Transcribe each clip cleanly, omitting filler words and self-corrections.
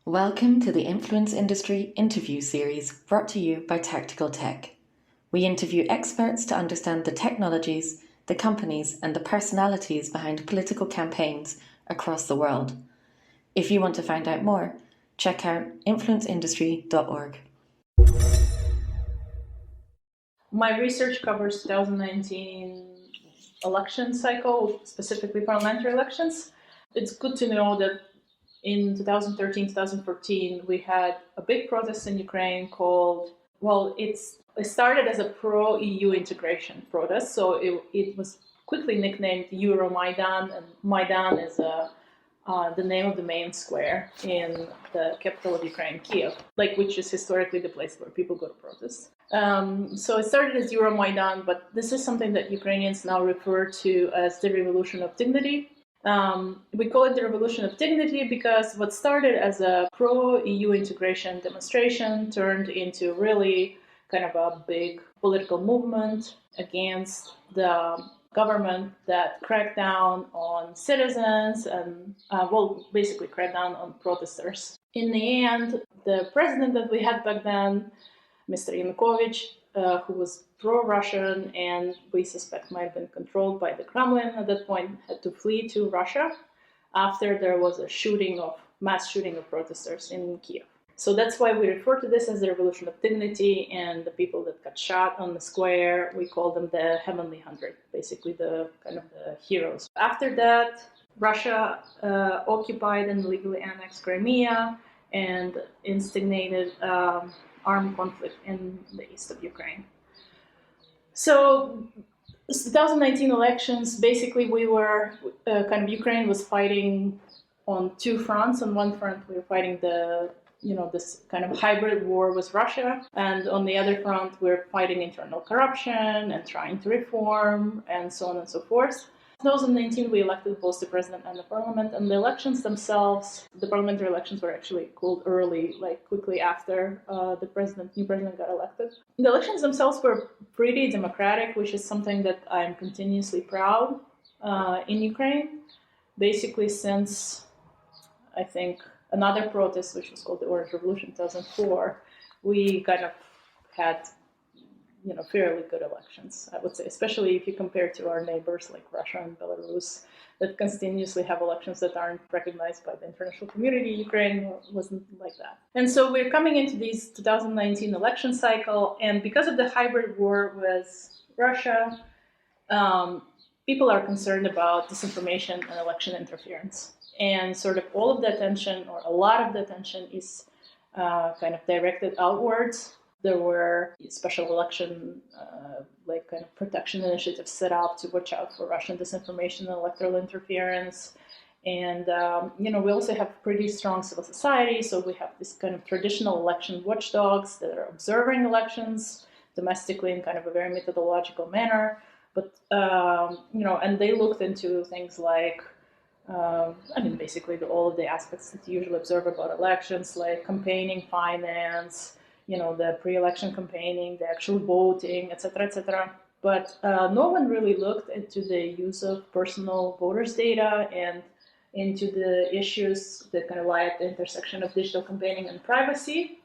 Welcome to the Influence Industry interview series brought to you by Tactical Tech. We interview experts to understand the technologies, the companies, and the personalities behind political campaigns across the world. If you want to find out more, check out influenceindustry.org. My research covers 2019 election cycle, specifically parliamentary elections. It's good to know that in 2013, 2014, we had a big protest in Ukraine called, it started as a pro-EU integration protest, so it was quickly nicknamed Euromaidan, and Maidan is the name of the main square in the capital of Ukraine, Kiev, which is historically the place where people go to protest. So it started as Euromaidan, but this is something that Ukrainians now refer to as the Revolution of Dignity. We call it the Revolution of Dignity because what started as a pro-EU integration demonstration turned into really kind of a big political movement against the government that cracked down on citizens and, basically cracked down on protesters. In the end, the president that we had back then, Mr. Yanukovych, who was pro-Russian and we suspect might have been controlled by the Kremlin at that point, had to flee to Russia after there was a mass shooting of protesters in Kiev. So that's why we refer to this as the Revolution of Dignity, and the people that got shot on the square, we call them the Heavenly Hundred, basically the kind of the heroes. After that, Russia occupied and legally annexed Crimea and instigated armed conflict in the east of Ukraine. So 2019 elections, basically we were Ukraine was fighting on two fronts. On one front, we were fighting this kind of hybrid war with Russia, and on the other front, we're fighting internal corruption and trying to reform and so on and so forth. In 2019, we elected both the president and the parliament, and the elections themselves, the parliamentary elections were actually called early, quickly after the new president got elected. The elections themselves were pretty democratic, which is something that I'm continuously proud in Ukraine. Basically, since I think another protest, which was called the Orange Revolution 2004, we kind of had fairly good elections, I would say, especially if you compare to our neighbors like Russia and Belarus that continuously have elections that aren't recognized by the international community. Ukraine wasn't like that. And so we're coming into these 2019 election cycle, and because of the hybrid war with Russia, people are concerned about disinformation and election interference. And sort of all of the attention, or a lot of the attention, is kind of directed outwards. There were special election, protection initiatives set up to watch out for Russian disinformation and electoral interference. And, we also have pretty strong civil society. So we have this kind of traditional election watchdogs that are observing elections domestically in kind of a very methodological manner. But, and they looked into things like, basically all of the aspects that you usually observe about elections, like campaigning finance, the pre-election campaigning, the actual voting, etc., etc. But no one really looked into the use of personal voters' data and into the issues that kind of lie at the intersection of digital campaigning and privacy.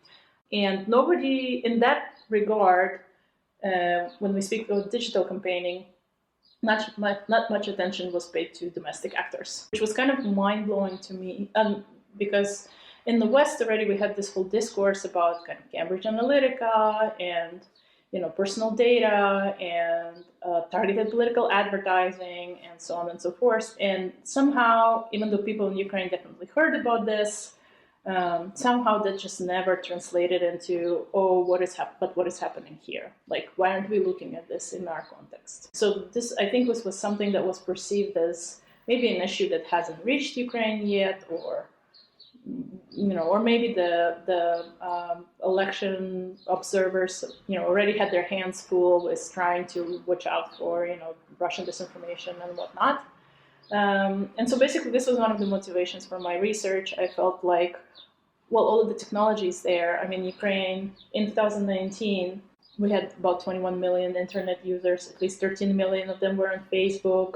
And nobody, in that regard, when we speak about digital campaigning, not much attention was paid to domestic actors, which was kind of mind-blowing to me, because in the West already we had this whole discourse about kind of Cambridge Analytica and personal data and targeted political advertising and so on and so forth. And somehow, even though people in Ukraine definitely heard about this, somehow that just never translated into, what is happening here? Why aren't we looking at this in our context? So this, I think, was something that was perceived as maybe an issue that hasn't reached Ukraine yet, or maybe the election observers, already had their hands full with trying to watch out for, Russian disinformation and whatnot. And so basically this was one of the motivations for my research. I felt like, all of the technology is there. Ukraine, in 2019, we had about 21 million internet users, at least 13 million of them were on Facebook.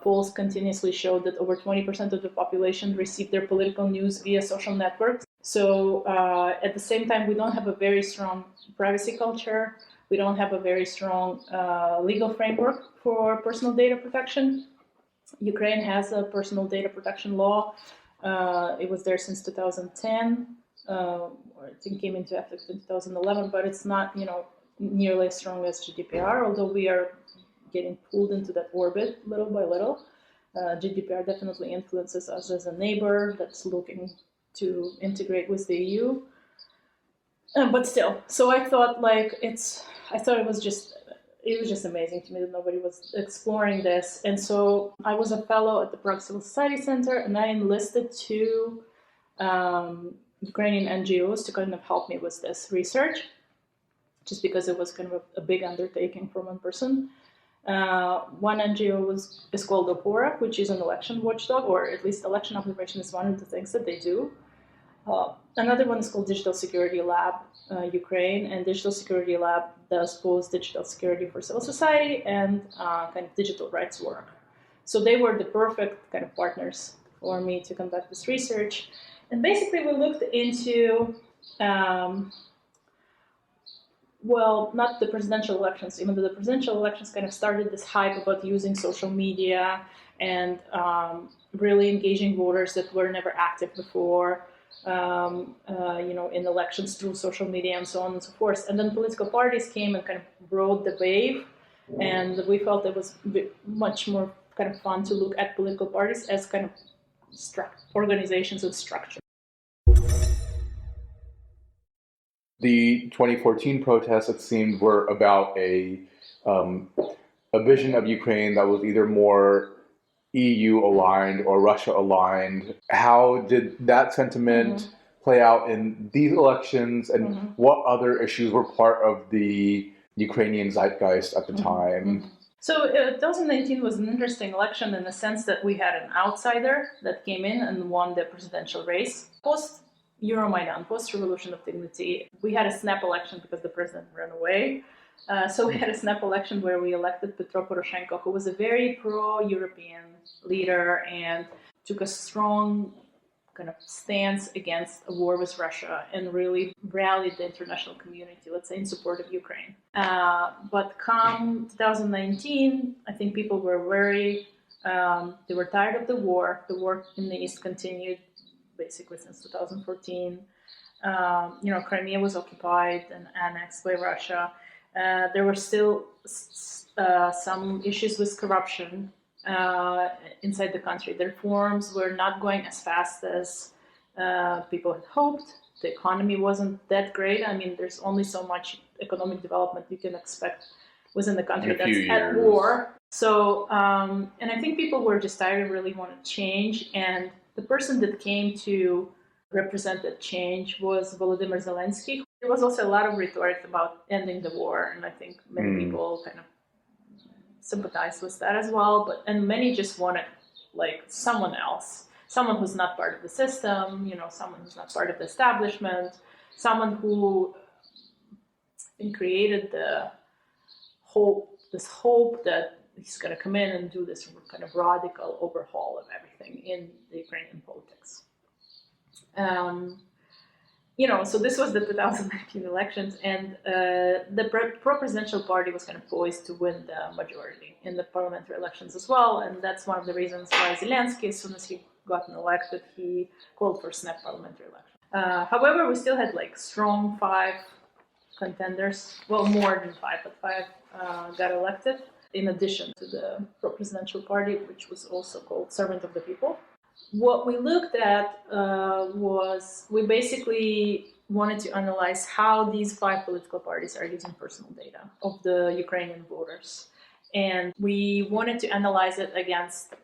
Polls continuously showed that over 20% of the population received their political news via social networks. So at the same time, we don't have a very strong privacy culture. We don't have a very strong legal framework for personal data protection. Ukraine has a personal data protection law. It was there since 2010, or I think came into effect in 2011, but it's not, nearly as strong as GDPR, although we are getting pulled into that orbit little by little. GDPR definitely influences us as a neighbor that's looking to integrate with the EU. But still, so I thought it was just amazing to me that nobody was exploring this. And so I was a fellow at the Prague Civil Society Center, and I enlisted two Ukrainian NGOs to kind of help me with this research, just because it was kind of a big undertaking for one person. One NGO is called Opora, which is an election watchdog, or at least election observation is one of the things that they do. Another one is called Digital Security Lab Ukraine, and Digital Security Lab does both digital security for civil society and kind of digital rights work. So they were the perfect kind of partners for me to conduct this research. And basically we looked into, not the presidential elections, even though the presidential elections kind of started this hype about using social media and really engaging voters that were never active before. In elections through social media and so on and so forth. And then political parties came and kind of rode the wave, and we felt it was much more kind of fun to look at political parties as kind of organizations and structure. The 2014 protests, it seemed, were about a vision of Ukraine that was either more EU aligned or Russia aligned. How did that sentiment play out in these elections, and what other issues were part of the Ukrainian zeitgeist at the time? So 2019 was an interesting election in the sense that we had an outsider that came in and won the presidential race. Post-Euromaidan, post-Revolution of Dignity, we had a snap election because the president ran away. So we had a snap election where we elected Petro Poroshenko, who was a very pro-European leader and took a strong kind of stance against a war with Russia and really rallied the international community, let's say, in support of Ukraine. But come 2019, I think people were they were tired of the war. The war in the East continued basically since 2014. Crimea was occupied and annexed by Russia. There were still some issues with corruption inside the country. The reforms were not going as fast as people had hoped. The economy wasn't that great. I mean, there's only so much economic development you can expect within the country that's at war. So, and I think people were just tired and really wanted change. And the person that came to represent that change was Volodymyr Zelensky. There was also a lot of rhetoric about ending the war, and I think many people kind of sympathized with that as well. And many just wanted someone else, someone who's not part of the system, someone who's not part of the establishment, someone who created this hope that he's going to come in and do this kind of radical overhaul of everything in the Ukrainian politics. So this was the 2019 elections, and the pro-presidential party was kind of poised to win the majority in the parliamentary elections as well, and that's one of the reasons why Zelensky, as soon as he got elected, he called for snap parliamentary election. However, we still had strong 5 contenders, well, more than 5, but 5 got elected, in addition to the pro-presidential party, which was also called Servant of the People. What we looked at was we basically wanted to analyze how these 5 political parties are using personal data of the Ukrainian voters. And we wanted to analyze it against,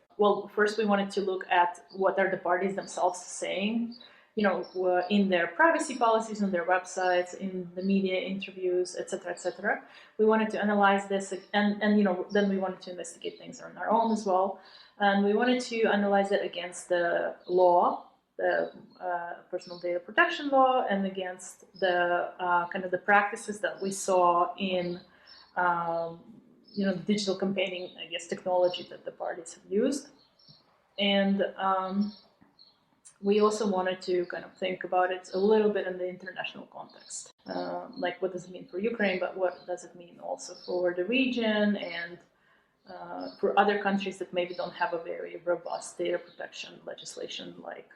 first we wanted to look at what are the parties themselves saying, in their privacy policies, on their websites, in the media interviews, etc., etc. We wanted to analyze this, and then we wanted to investigate things on our own as well. And we wanted to analyze it against the law, the personal data protection law, and against the kind of the practices that we saw in digital campaigning, I guess, technology that the parties have used. And we also wanted to kind of think about it a little bit in the international context. Like, what does it mean for Ukraine, but what does it mean also for the region and for other countries that maybe don't have a very robust data protection legislation like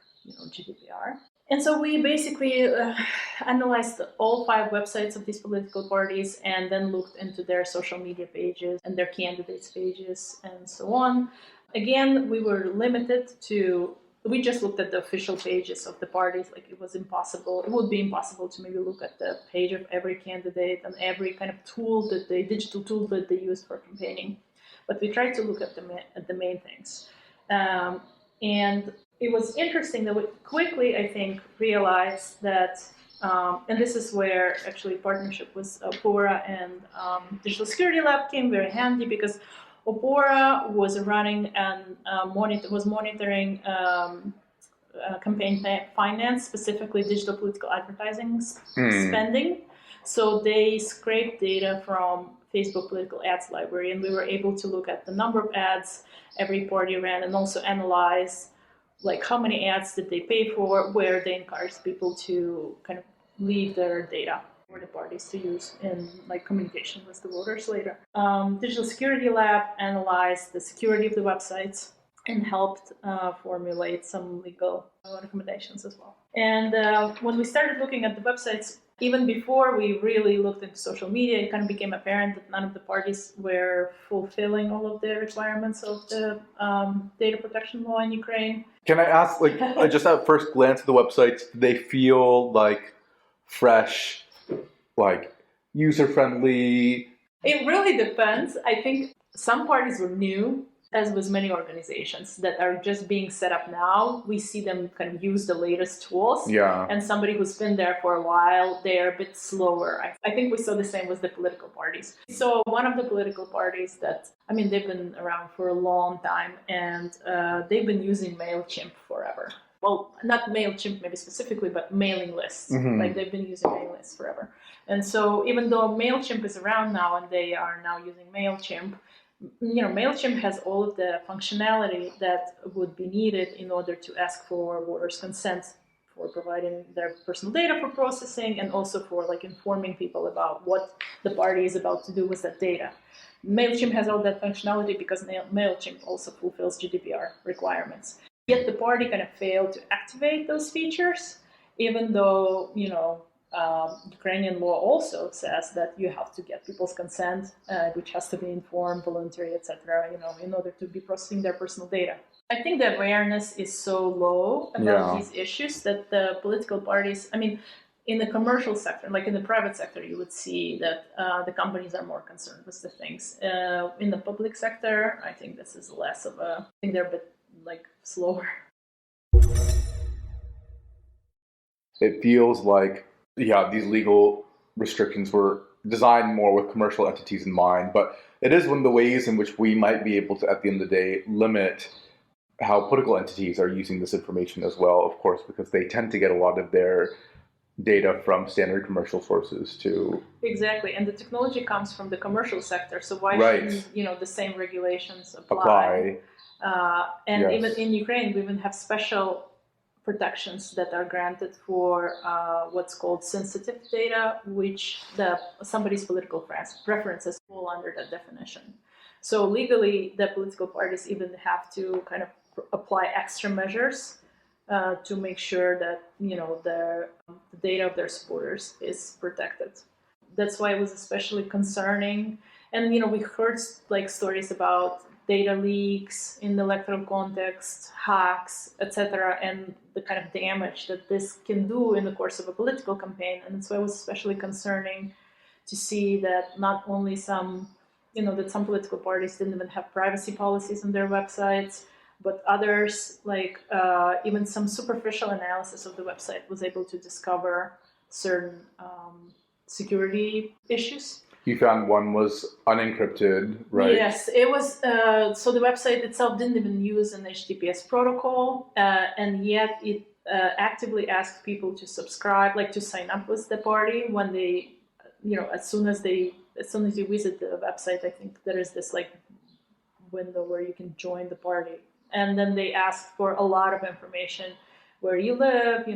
GDPR. And so we basically analyzed all 5 websites of these political parties and then looked into their social media pages and their candidates' pages and so on. Again, we were limited to, we just looked at the official pages of the parties. Like, it would be impossible to maybe look at the page of every candidate and every kind of digital tool that they used for campaigning. But we tried to look at the main things. And it was interesting that we quickly, I think, realized that, and this is where actually partnership with Opora and Digital Security Lab came very handy, because Opora was running and was monitoring campaign finance, specifically digital political advertising spending. So they scraped data from Facebook political ads library, and we were able to look at the number of ads every party ran, and also analyze like how many ads did they pay for, where they encouraged people to kind of leave their data for the parties to use in like communication with the voters later. Digital Security Lab analyzed the security of the websites and helped formulate some legal recommendations as well. And when we started looking at the websites, even before we really looked into social media, it kind of became apparent that none of the parties were fulfilling all of the requirements of the data protection law in Ukraine. Can I ask, like, just at first glance at the websites, do they feel like fresh, like user-friendly? It really depends. I think some parties were new, as with many organizations that are just being set up now. We see them kind of use the latest tools. Yeah. And somebody who's been there for a while, they're a bit slower. I think we saw the same with the political parties. So one of the political parties that, they've been around for a long time, and they've been using MailChimp forever. Well, not MailChimp maybe specifically, but mailing lists. Mm-hmm. Like, they've been using mailing lists forever. And so even though MailChimp is around now and they are now using MailChimp, MailChimp has all of the functionality that would be needed in order to ask for voters' consent for providing their personal data for processing, and also for like informing people about what the party is about to do with that data. MailChimp has all that functionality because MailChimp also fulfills GDPR requirements. Yet the party kind of failed to activate those features, even though, Ukrainian law also says that you have to get people's consent, which has to be informed, voluntary, etc., in order to be processing their personal data. I think the awareness is so low about these issues that the political parties, in the commercial sector, like in the private sector, you would see that the companies are more concerned with the things. In the public sector, I think this is less of I think they're a bit like slower. It feels like, these legal restrictions were designed more with commercial entities in mind, but it is one of the ways in which we might be able to, at the end of the day, limit how political entities are using this information as well, of course, because they tend to get a lot of their data from standard commercial sources too. Exactly, and the technology comes from the commercial sector, so why shouldn't the same regulations apply? And even in Ukraine, we even have special protections that are granted for what's called sensitive data, which somebody's political preferences fall under that definition. So legally, the political parties even have to kind of apply extra measures to make sure that the data of their supporters is protected. That's why it was especially concerning. And we heard like stories about data leaks in the electoral context, hacks, etc., and the kind of damage that this can do in the course of a political campaign. And that's why it was especially concerning to see that not only some political parties didn't even have privacy policies on their websites, but others, like even some superficial analysis of the website was able to discover certain security issues. You found one was unencrypted, right? Yes, it was. So the website itself didn't even use an HTTPS protocol, and yet it actively asked people to subscribe, like to sign up with the party when they as soon as you visit the website, I think there is this like window where you can join the party, and then they ask for a lot of information, where you live,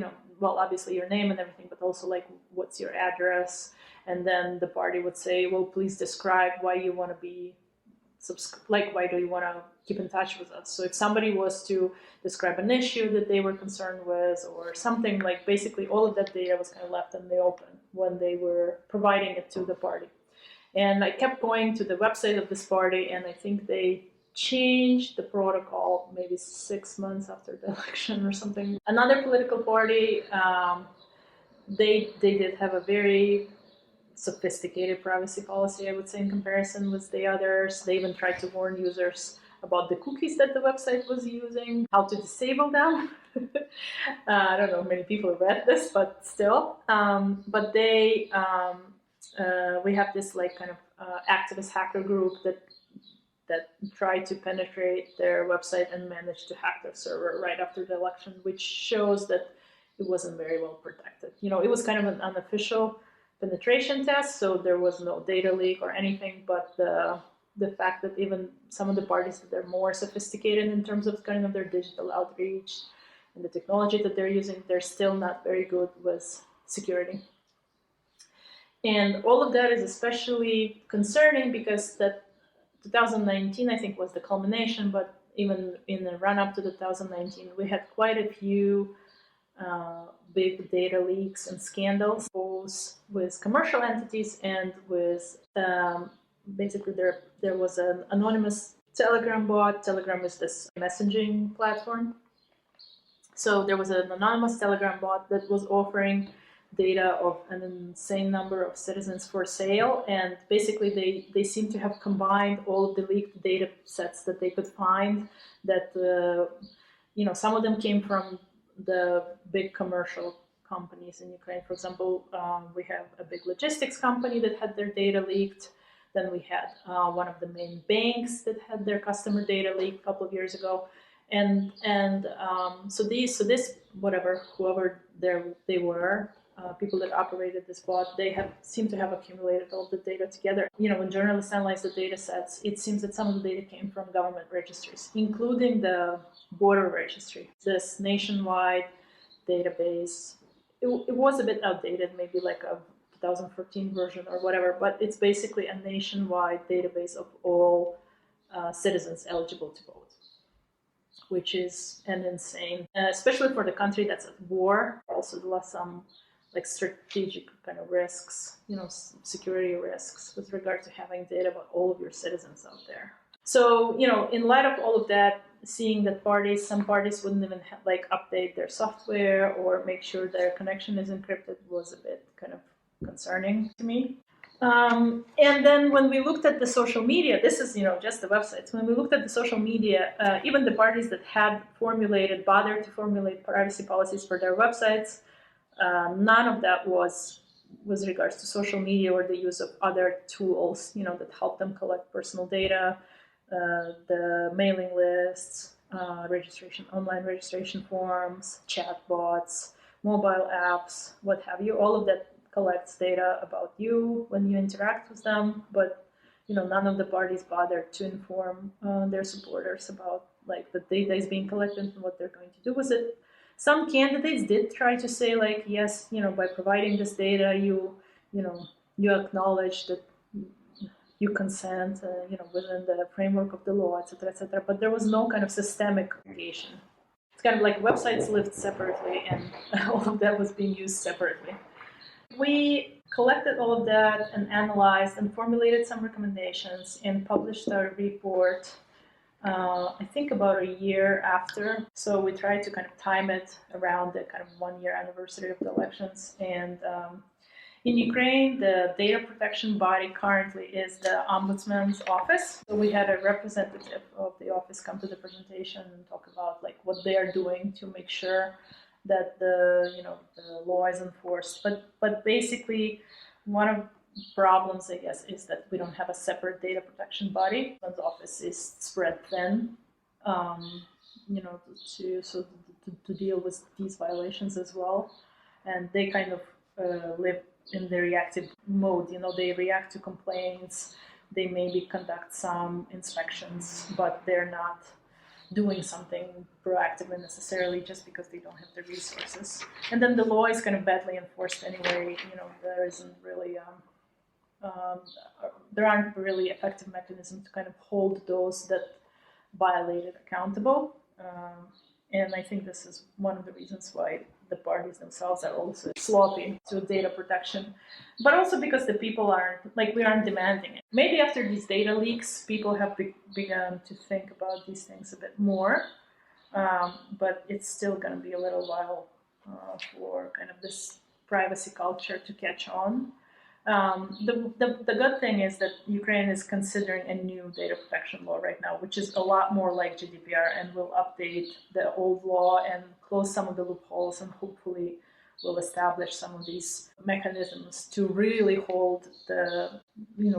well, obviously your name and everything, but also like what's your address, and then the party would say, well, please describe why you want to be why do you want to keep in touch with us. So if somebody was to describe an issue that they were concerned with or something, like basically all of that data was kind of left in the open when they were providing it to the party. And I kept going to the website of this party, and I think they changed the protocol maybe 6 months after the election or something. Another political party, they did have a very sophisticated privacy policy, I would say, in comparison with the others. They even tried to warn users about the cookies that the website was using, how to disable them. I don't know if many people read this, but still. But we have this like kind of activist hacker group that tried to penetrate their website and managed to hack their server right after the election, which shows that it wasn't very well protected. It was kind of an unofficial penetration test, so there was no data leak or anything, but the fact that even some of the parties that are more sophisticated in terms of kind of their digital outreach and the technology that they're using, they're still not very good with security. And all of that is especially concerning because that 2019, I think, was the culmination, but even in the run-up to 2019, we had quite a few big data leaks and scandals, both with commercial entities and with basically there was an anonymous Telegram bot. Telegram is this messaging platform. So there was an anonymous Telegram bot that was offering data of an insane number of citizens for sale, and basically they seem to have combined all of the leaked data sets that they could find, that some of them came from the big commercial companies in Ukraine. For example, we have a big logistics company that had their data leaked. Then we had one of the main banks that had their customer data leaked a couple of years ago. And so this whoever they were, people that operated this bot, they seem to have accumulated all the data together. When journalists analyze the data sets, it seems that some of the data came from government registries, including the border registry. This nationwide database, it was a bit outdated, maybe like a 2014 version or whatever, but it's basically a nationwide database of all citizens eligible to vote, which is an insane, especially for the country that's at war. Also, there are some like strategic kind of risks, security risks with regard to having data about all of your citizens out there. So, in light of all of that, seeing that some parties wouldn't even update their software or make sure their connection is encrypted was a bit kind of concerning to me. And then when we looked at the social media, this is, just the websites. When we looked at the social media, even the parties that had bothered to formulate privacy policies for their websites, none of that was with regards to social media or the use of other tools, that help them collect personal data, the mailing lists, online registration forms, chatbots, mobile apps, what have you. All of that collects data about you when you interact with them, but none of the parties bothered to inform their supporters about the data is being collected and what they're going to do with it. Some candidates did try to say yes, by providing this data, you acknowledge that you consent, within the framework of the law, etc., etc. But there was no kind of systemic obligation. It's kind of like websites lived separately, and all of that was being used separately. We collected all of that and analyzed and formulated some recommendations and published our report, I think about a year after. So we tried to kind of time it around the kind of 1-year anniversary of the elections. And in Ukraine, the data protection body currently is the Ombudsman's office. So we had a representative of the office come to the presentation and talk about what they are doing to make sure that the law is enforced. But basically, one of the problems, I guess, is that we don't have a separate data protection body. The office is spread thin, to deal with these violations as well, and they kind of live in the reactive mode. They react to complaints, they maybe conduct some inspections, but they're not doing something proactively necessarily just because they don't have the resources. And then the law is kind of badly enforced anyway. There isn't really there aren't really effective mechanisms to kind of hold those that violate it accountable. And I think this is one of the reasons why the parties themselves are also sloppy to data protection, but also because the people we aren't demanding it. Maybe after these data leaks, people have begun to think about these things a bit more, but it's still going to be a little while for kind of this privacy culture to catch on. The good thing is that Ukraine is considering a new data protection law right now, which is a lot more like GDPR and will update the old law and close some of the loopholes and hopefully will establish some of these mechanisms to really hold the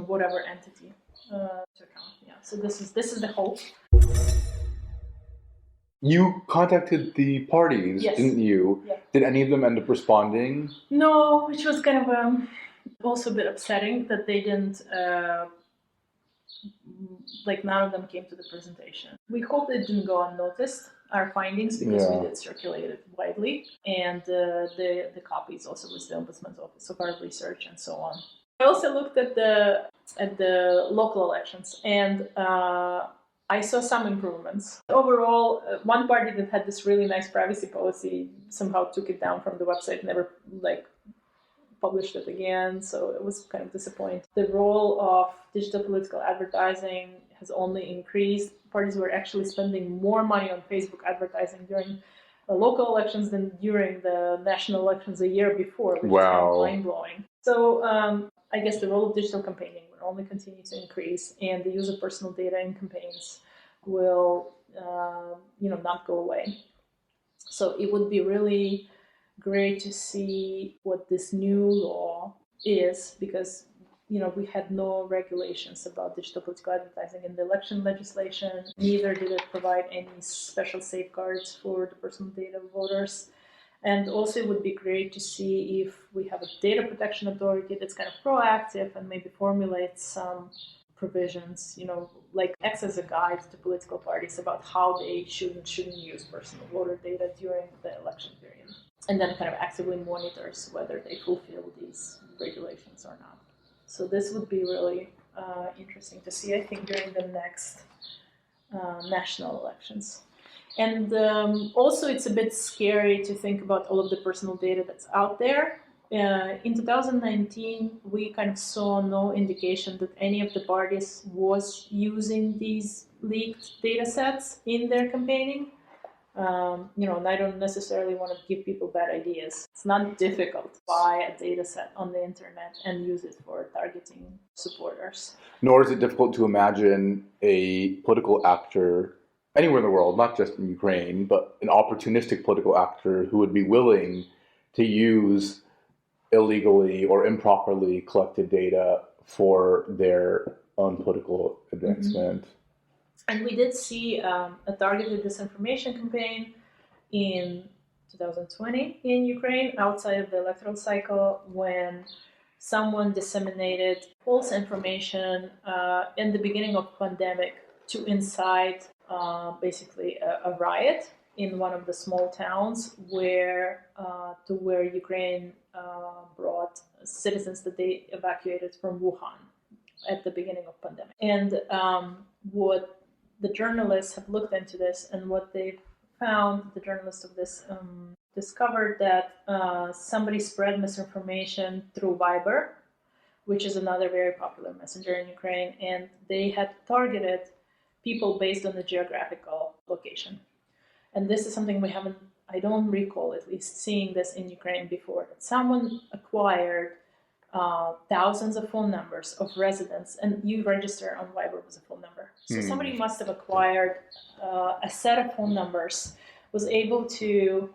whatever entity to account. Yeah. So this is the hope. You contacted the parties, Yes. Didn't you? Yeah. Did any of them end up responding? No, which was kind of also a bit upsetting that they didn't, none of them came to the presentation. We hope it didn't go unnoticed, our findings, because we did circulate it widely, and the copies also with the Ombudsman's Office of our research and so on. I also looked at the local elections, and I saw some improvements. Overall, one party that had this really nice privacy policy somehow took it down from the website, never published it again, so it was kind of disappointing. The role of digital political advertising has only increased. Parties were actually spending more money on Facebook advertising during the local elections than during the national elections a year before, which is kind of mind-blowing. So I guess the role of digital campaigning will only continue to increase, and the use of personal data in campaigns will not go away. So it would be really great to see what this new law is, because we had no regulations about digital political advertising in the election legislation. Neither did it provide any special safeguards for the personal data of voters. And also it would be great to see if we have a data protection authority that's kind of proactive and maybe formulates some provisions, acts as a guide to political parties about how they should and shouldn't use personal voter data during the election period. And then kind of actively monitors whether they fulfill these regulations or not. So this would be really interesting to see, I think, during the next national elections. And also it's a bit scary to think about all of the personal data that's out there. In 2019, we kind of saw no indication that any of the parties was using these leaked data sets in their campaigning. And I don't necessarily want to give people bad ideas. It's not difficult to buy a data set on the internet and use it for targeting supporters. Nor is it difficult to imagine a political actor anywhere in the world, not just in Ukraine, but an opportunistic political actor who would be willing to use illegally or improperly collected data for their own political advancement. Mm-hmm. And we did see a targeted disinformation campaign in 2020 in Ukraine, outside of the electoral cycle, when someone disseminated false information in the beginning of the pandemic to incite basically a riot in one of the small towns where Ukraine brought citizens that they evacuated from Wuhan at the beginning of the pandemic. And what the journalists have looked into this, and what they've found, the journalists of this discovered that somebody spread misinformation through Viber, which is another very popular messenger in Ukraine, and they had targeted people based on the geographical location. And this is something I don't recall at least seeing this in Ukraine before, that someone acquired thousands of phone numbers of residents, and you register on Viber with a phone number. So somebody must have acquired a set of phone numbers, was able to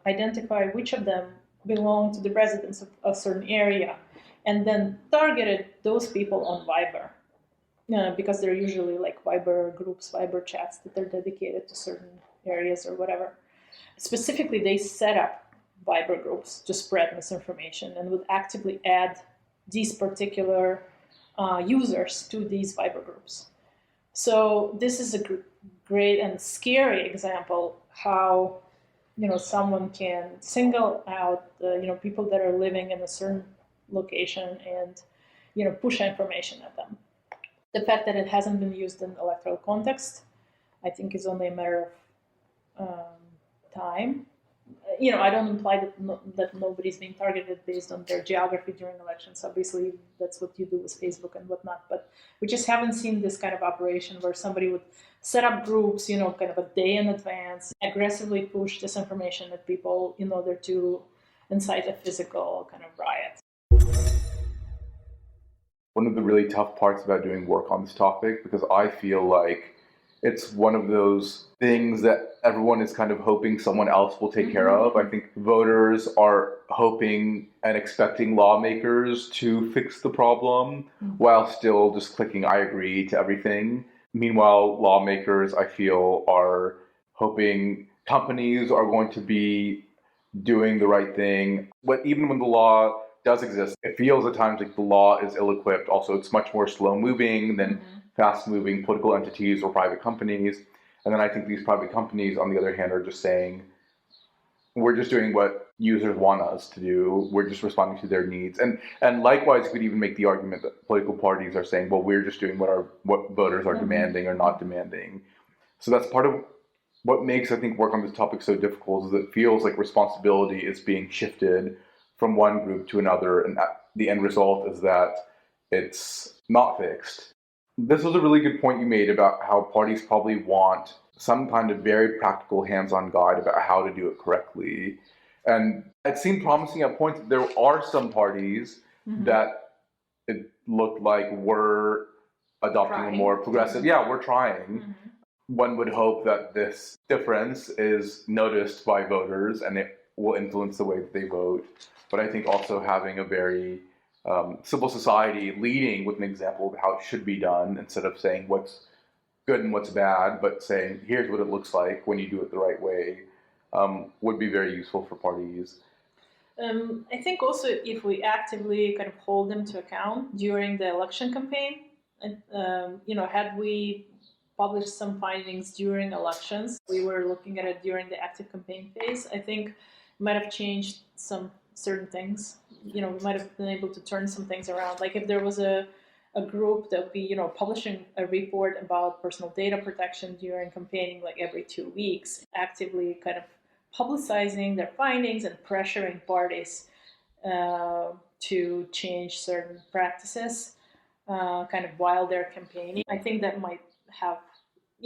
identify which of them belong to the residents of a certain area, and then targeted those people on Viber. Because they're usually like Viber groups, Viber chats that are dedicated to certain areas or whatever. Specifically, they set up Viber groups to spread misinformation and would actively add these particular users to these Viber groups. So this is a great and scary example how someone can single out people that are living in a certain location and push information at them. The fact that it hasn't been used in electoral context, I think, is only a matter of time. I don't imply that nobody's being targeted based on their geography during elections. Obviously, that's what you do with Facebook and whatnot. But we just haven't seen this kind of operation where somebody would set up groups, kind of a day in advance, aggressively push disinformation at people in order to incite a physical kind of riot. One of the really tough parts about doing work on this topic, because I feel like it's one of those things that everyone is kind of hoping someone else will take care of. I think voters are hoping and expecting lawmakers to fix the problem while still just clicking I agree to everything. Meanwhile, lawmakers, I feel, are hoping companies are going to be doing the right thing. But even when the law does exist, it feels at times like the law is ill-equipped. Also, it's much more slow-moving than fast-moving political entities or private companies. And then I think these private companies, on the other hand, are just saying, we're just doing what users want us to do. We're just responding to their needs. And likewise, you could even make the argument that political parties are saying, well, we're just doing what voters are demanding or not demanding. So that's part of what makes, I think, work on this topic so difficult, is that it feels like responsibility is being shifted from one group to another, and the end result is that it's not fixed. This was a really good point you made about how parties probably want some kind of very practical hands-on guide about how to do it correctly. And it seemed promising at points. There are some parties that it looked like were adopting a more progressive, we're trying. One would hope that this difference is noticed by voters and it will influence the way that they vote. But I think also having a very civil society leading with an example of how it should be done, instead of saying what's good and what's bad, but saying here's what it looks like when you do it the right way, would be very useful for parties. I think also if we actively kind of hold them to account during the election campaign, had we published some findings during elections, we were looking at it during the active campaign phase, I think might have changed some certain things. We might have been able to turn some things around. Like if there was a group that would be, publishing a report about personal data protection during campaigning like every 2 weeks, actively kind of publicizing their findings and pressuring parties to change certain practices kind of while they're campaigning. I think that might have,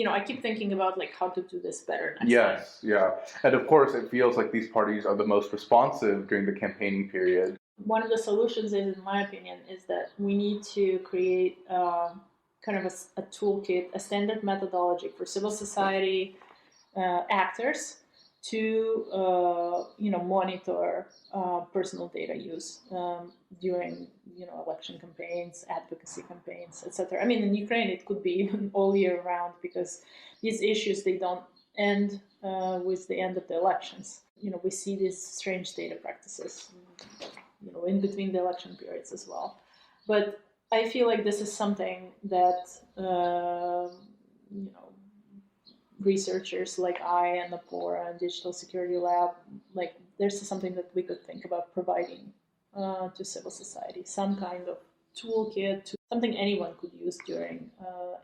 I keep thinking about like how to do this better next time. Yeah. And of course, it feels like these parties are the most responsive during the campaigning period. One of the solutions is, in my opinion, is that we need to create kind of a toolkit, a standard methodology for civil society actors to, monitor personal data use during, election campaigns, advocacy campaigns, etc. I mean, in Ukraine, it could be even all year round because these issues, they don't end with the end of the elections. We see these strange data practices, in between the election periods as well. But I feel like this is something that, researchers like I and the PORA and Digital Security Lab, like there's something that we could think about providing to civil society, some kind of toolkit, something anyone could use during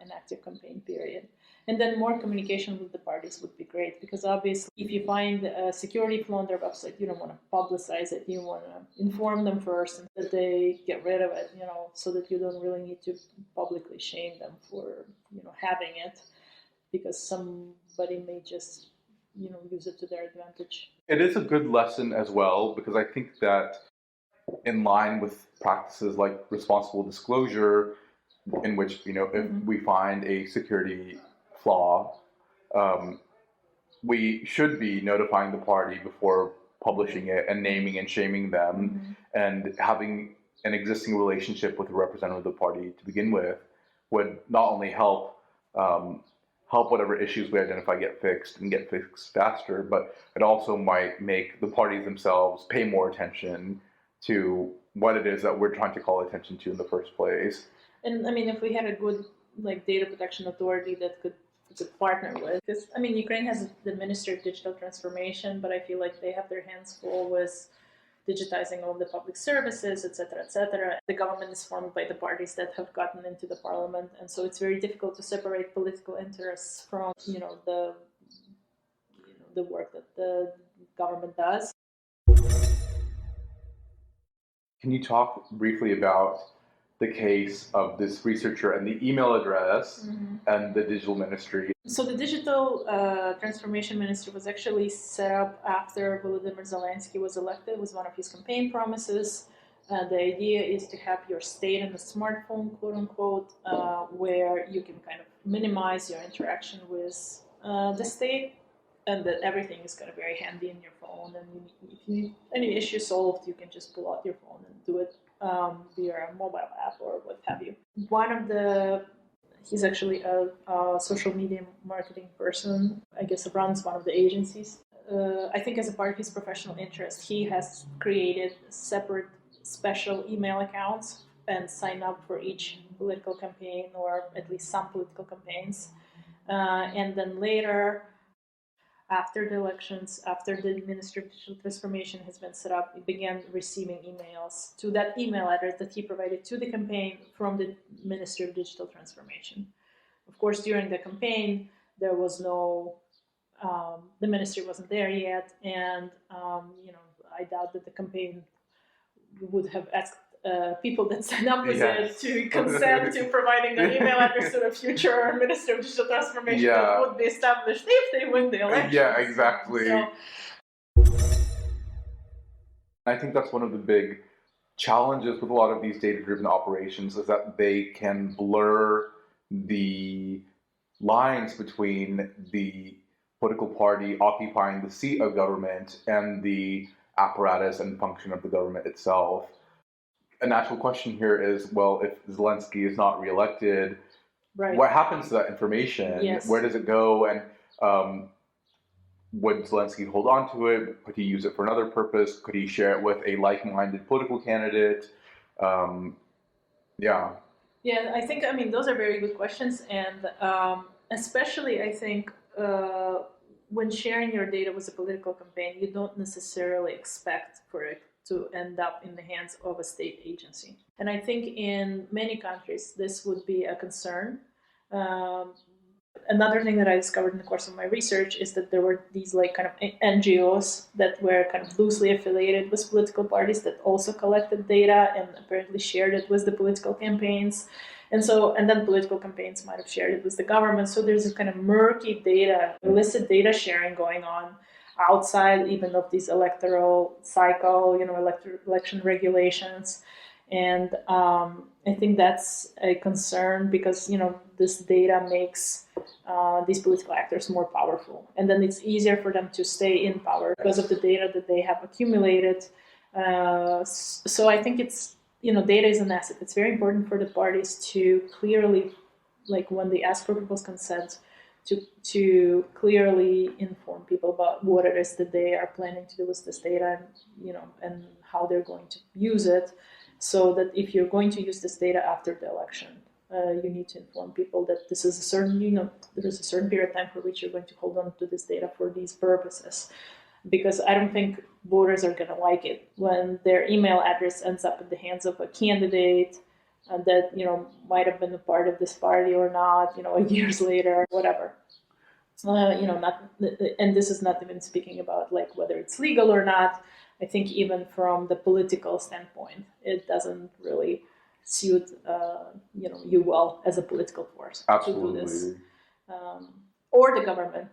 an active campaign period. And then more communication with the parties would be great, because obviously if you find a security flaw on their website, you don't want to publicize it. You want to inform them first and that they get rid of it, so that you don't really need to publicly shame them for, having it, because somebody may just, use it to their advantage. It is a good lesson as well, because I think that in line with practices like responsible disclosure, in which, if we find a security flaw, we should be notifying the party before publishing it and naming and shaming them, and having an existing relationship with a representative of the party to begin with would not only help help whatever issues we identify get fixed and get fixed faster, but it also might make the parties themselves pay more attention to what it is that we're trying to call attention to in the first place. And I mean, if we had a good data protection authority that could partner with, because I mean, Ukraine has the Ministry of Digital Transformation, but I feel like they have their hands full with digitizing all the public services, etc., etc. The government is formed by the parties that have gotten into the parliament, and so it's very difficult to separate political interests from, the work that the government does. Can you talk briefly about the case of this researcher and the email address and the digital ministry? So the digital transformation ministry was actually set up after Volodymyr Zelensky was elected. It was one of his campaign promises. The idea is to have your state in a smartphone, quote unquote, where you can kind of minimize your interaction with the state, and that everything is kind of very handy in your phone. And if you need any issue solved, you can just pull out your phone and do it via a mobile app or what have you. He's actually a social media marketing person, I guess runs one of the agencies. I think as a part of his professional interest, he has created separate special email accounts and signed up for each political campaign, or at least some political campaigns. And then later, after the elections, after the Ministry of Digital Transformation has been set up, he began receiving emails to that email address that he provided to the campaign from the Ministry of Digital Transformation. Of course, during the campaign, there was no, the ministry wasn't there yet, and I doubt that the campaign would have asked people that sign up with it to consent to providing their email address to the future Minister of Digital Transformation that would be established if they win the election. Yeah, exactly. So, I think that's one of the big challenges with a lot of these data-driven operations, is that they can blur the lines between the political party occupying the seat of government and the apparatus and function of the government itself. A natural question here is, well, if Zelensky is not reelected, what happens to that information? Yes. Where does it go? And would Zelensky hold on to it? Could he use it for another purpose? Could he share it with a like-minded political candidate? Yeah, I think, those are very good questions. And especially, I think, when sharing your data with a political campaign, you don't necessarily expect for it to end up in the hands of a state agency. And I think in many countries, this would be a concern. Another thing that I discovered in the course of my research is that there were these kind of NGOs that were kind of loosely affiliated with political parties that also collected data and apparently shared it with the political campaigns. And then political campaigns might have shared it with the government. So there's this kind of murky data, illicit data sharing going on outside even of these electoral cycle, election regulations. And I think that's a concern because, this data makes these political actors more powerful. And then it's easier for them to stay in power because of the data that they have accumulated. So I think it's, data is an asset. It's very important for the parties to clearly, when they ask for people's consent, to clearly inform people about what it is that they are planning to do with this data, and and how they're going to use it, so that if you're going to use this data after the election, you need to inform people that this is a certain, there is a certain period of time for which you're going to hold on to this data for these purposes. Because I don't think voters are going to like it when their email address ends up in the hands of a candidate that might have been a part of this party or not, years later, whatever. And this is not even speaking about whether it's legal or not. I think even from the political standpoint, it doesn't really suit you well as a political force. Absolutely. To do this, or the government.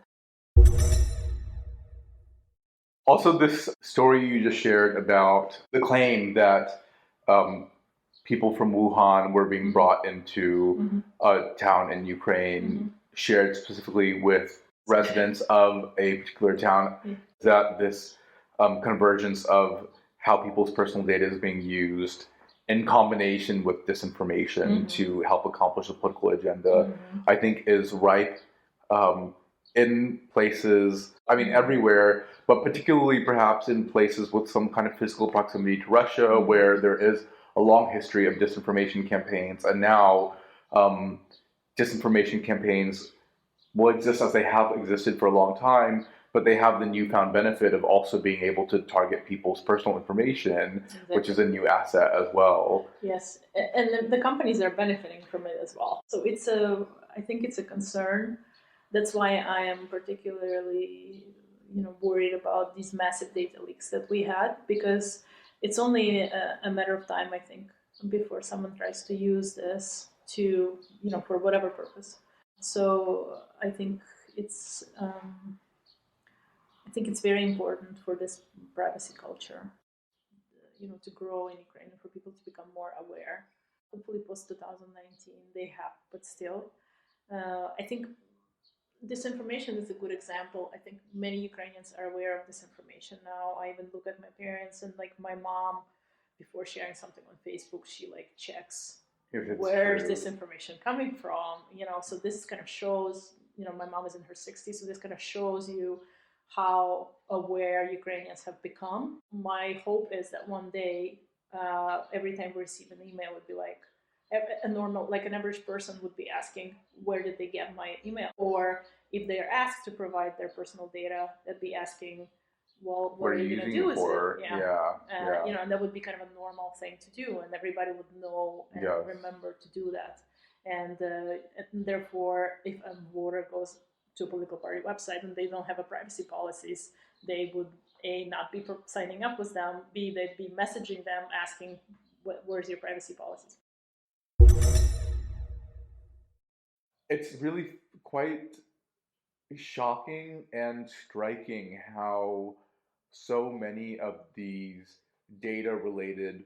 Also, this story you just shared about the claim that people from Wuhan were being brought into a town in Ukraine, shared specifically with residents of a particular town, that this convergence of how people's personal data is being used in combination with disinformation to help accomplish a political agenda, I think is ripe in places, I mean, everywhere, but particularly perhaps in places with some kind of physical proximity to Russia, where there is a long history of disinformation campaigns, and now disinformation campaigns will exist as they have existed for a long time, but they have the newfound benefit of also being able to target people's personal information, which is a new asset as well. Yes, and the companies are benefiting from it as well. So I think it's a concern. That's why I am particularly, worried about these massive data leaks that we had, because it's only a matter of time, I think, before someone tries to use this to, for whatever purpose. So I think it's very important for this privacy culture, to grow in Ukraine and for people to become more aware. Hopefully, post 2019, they have, but still, I think disinformation is a good example. I think many Ukrainians are aware of disinformation now. I even look at my parents and like my mom, before sharing something on Facebook, she like checks where is this information coming from. So this kind of shows. My mom is in her 60s, so this kind of shows you how aware Ukrainians have become. My hope is that one day, every time we receive an email, it would be like an average person would be asking, where did they get my email? Or if they are asked to provide their personal data, they'd be asking, well, what are you going to do with it? Yeah. And that would be kind of a normal thing to do, and everybody would know and remember to do that. And therefore, if a voter goes to a political party website and they don't have a privacy policies, they would A, not be signing up with them, B, they'd be messaging them asking, where's your privacy policies? It's really quite shocking and striking how so many of these data related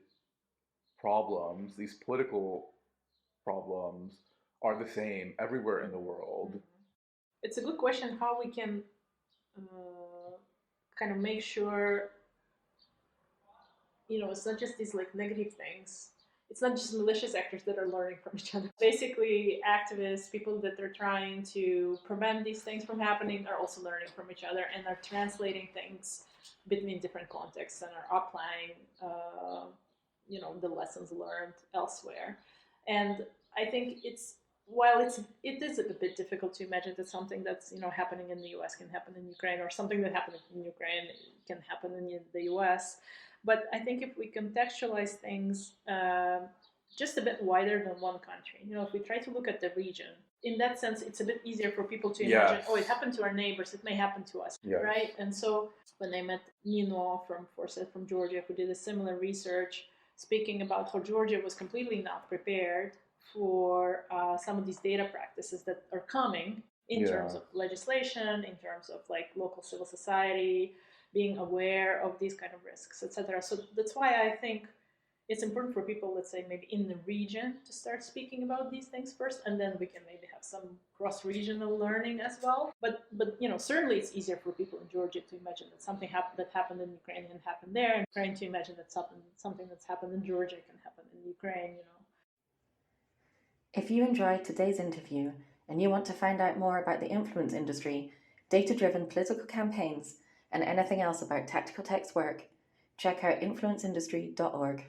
problems, these political problems, are the same everywhere in the world. It's a good question how we can kind of make sure, it's not just these like negative things. It's not just malicious actors that are learning from each other. Basically, activists, people that are trying to prevent these things from happening, are also learning from each other and are translating things between different contexts and are applying, the lessons learned elsewhere. And I think while it is a bit difficult to imagine that something that's happening in the U.S. can happen in Ukraine, or something that happened in Ukraine can happen in the U.S. But I think if we contextualize things just a bit wider than one country, if we try to look at the region, in that sense, it's a bit easier for people to imagine, it happened to our neighbors, it may happen to us, right? And so when I met Nino from Georgia, who did a similar research, speaking about how Georgia was completely not prepared for some of these data practices that are coming in terms of legislation, in terms of like local civil society, being aware of these kind of risks, etc. So that's why I think it's important for people, let's say maybe in the region, to start speaking about these things first, and then we can maybe have some cross-regional learning as well. But certainly it's easier for people in Georgia to imagine that something that happened in Ukraine can happen there, and Ukraine to imagine that something that's happened in Georgia can happen in Ukraine. If you enjoyed today's interview and you want to find out more about the influence industry, data-driven political campaigns, and anything else about Tactical Tech's work, check out influenceindustry.org.